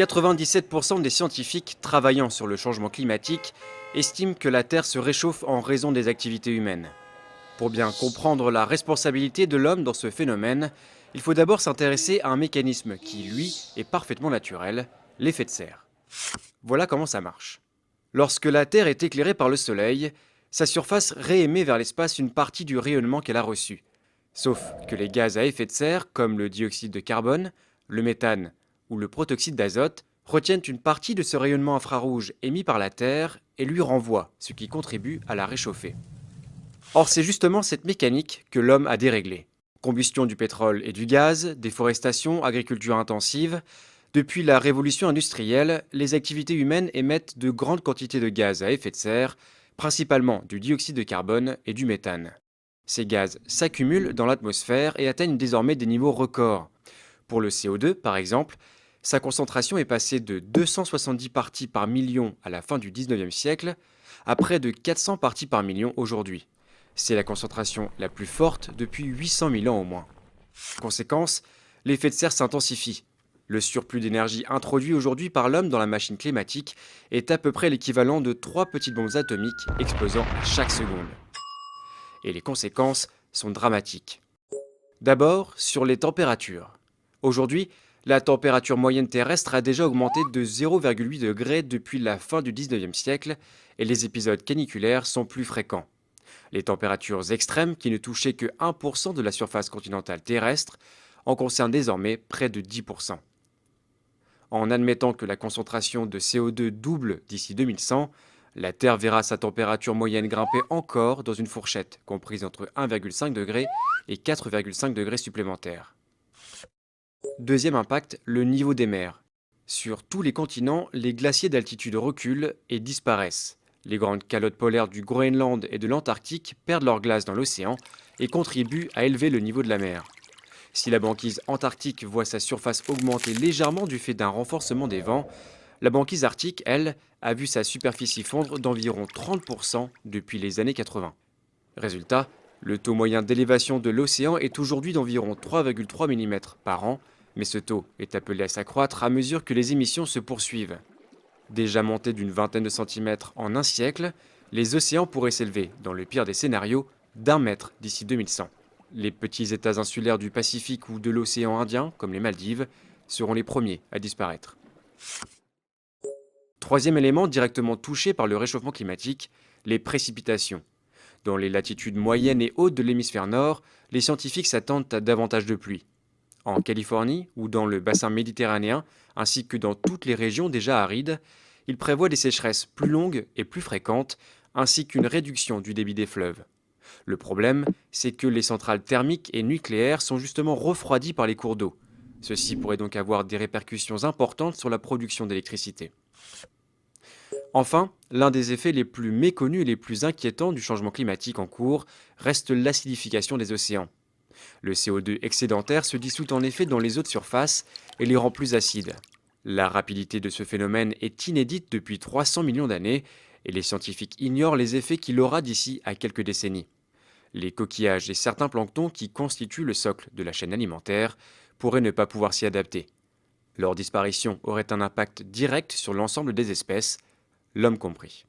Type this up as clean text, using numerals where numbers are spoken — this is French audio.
97% des scientifiques travaillant sur le changement climatique estiment que la Terre se réchauffe en raison des activités humaines. Pour bien comprendre la responsabilité de l'homme dans ce phénomène, il faut d'abord s'intéresser à un mécanisme qui, lui, est parfaitement naturel, l'effet de serre. Voilà comment ça marche. Lorsque la Terre est éclairée par le Soleil, sa surface réémet vers l'espace une partie du rayonnement qu'elle a reçu. Sauf que les gaz à effet de serre, comme le dioxyde de carbone, le méthane ou le protoxyde d'azote, retiennent une partie de ce rayonnement infrarouge émis par la Terre et lui renvoient, ce qui contribue à la réchauffer. Or, c'est justement cette mécanique que l'homme a déréglée. Combustion du pétrole et du gaz, déforestation, agriculture intensive. Depuis la révolution industrielle, les activités humaines émettent de grandes quantités de gaz à effet de serre, principalement du dioxyde de carbone et du méthane. Ces gaz s'accumulent dans l'atmosphère et atteignent désormais des niveaux records. Pour le CO2, par exemple, sa concentration est passée de 270 parties par million à la fin du 19e siècle à près de 400 parties par million aujourd'hui. C'est la concentration la plus forte depuis 800 000 ans au moins. Conséquence, l'effet de serre s'intensifie. Le surplus d'énergie introduit aujourd'hui par l'homme dans la machine climatique est à peu près l'équivalent de 3 petites bombes atomiques explosant à chaque seconde. Et les conséquences sont dramatiques. D'abord, sur les températures. Aujourd'hui, la température moyenne terrestre a déjà augmenté de 0,8 degrés depuis la fin du 19e siècle et les épisodes caniculaires sont plus fréquents. Les températures extrêmes, qui ne touchaient que 1% de la surface continentale terrestre, en concernent désormais près de 10%. En admettant que la concentration de CO2 double d'ici 2100, la Terre verra sa température moyenne grimper encore dans une fourchette comprise entre 1,5 degré et 4,5 degrés supplémentaires. Deuxième impact, le niveau des mers. Sur tous les continents, les glaciers d'altitude reculent et disparaissent. Les grandes calottes polaires du Groenland et de l'Antarctique perdent leur glace dans l'océan et contribuent à élever le niveau de la mer. Si la banquise antarctique voit sa surface augmenter légèrement du fait d'un renforcement des vents, la banquise arctique, elle, a vu sa superficie fondre d'environ 30% depuis les années 80. Résultat, le taux moyen d'élévation de l'océan est aujourd'hui d'environ 3,3 mm par an, mais ce taux est appelé à s'accroître à mesure que les émissions se poursuivent. Déjà montés d'une vingtaine de centimètres en un siècle, les océans pourraient s'élever, dans le pire des scénarios, d'1 mètre d'ici 2100. Les petits États insulaires du Pacifique ou de l'océan Indien, comme les Maldives, seront les premiers à disparaître. Troisième élément directement touché par le réchauffement climatique, les précipitations. Dans les latitudes moyennes et hautes de l'hémisphère nord, les scientifiques s'attendent à davantage de pluie. En Californie ou dans le bassin méditerranéen, ainsi que dans toutes les régions déjà arides, ils prévoient des sécheresses plus longues et plus fréquentes, ainsi qu'une réduction du débit des fleuves. Le problème, c'est que les centrales thermiques et nucléaires sont justement refroidies par les cours d'eau. Ceci pourrait donc avoir des répercussions importantes sur la production d'électricité. Enfin, l'un des effets les plus méconnus et les plus inquiétants du changement climatique en cours reste l'acidification des océans. Le CO2 excédentaire se dissout en effet dans les eaux de surface et les rend plus acides. La rapidité de ce phénomène est inédite depuis 300 millions d'années et les scientifiques ignorent les effets qu'il aura d'ici à quelques décennies. Les coquillages et certains planctons qui constituent le socle de la chaîne alimentaire pourraient ne pas pouvoir s'y adapter. Leur disparition aurait un impact direct sur l'ensemble des espèces, l'homme compris.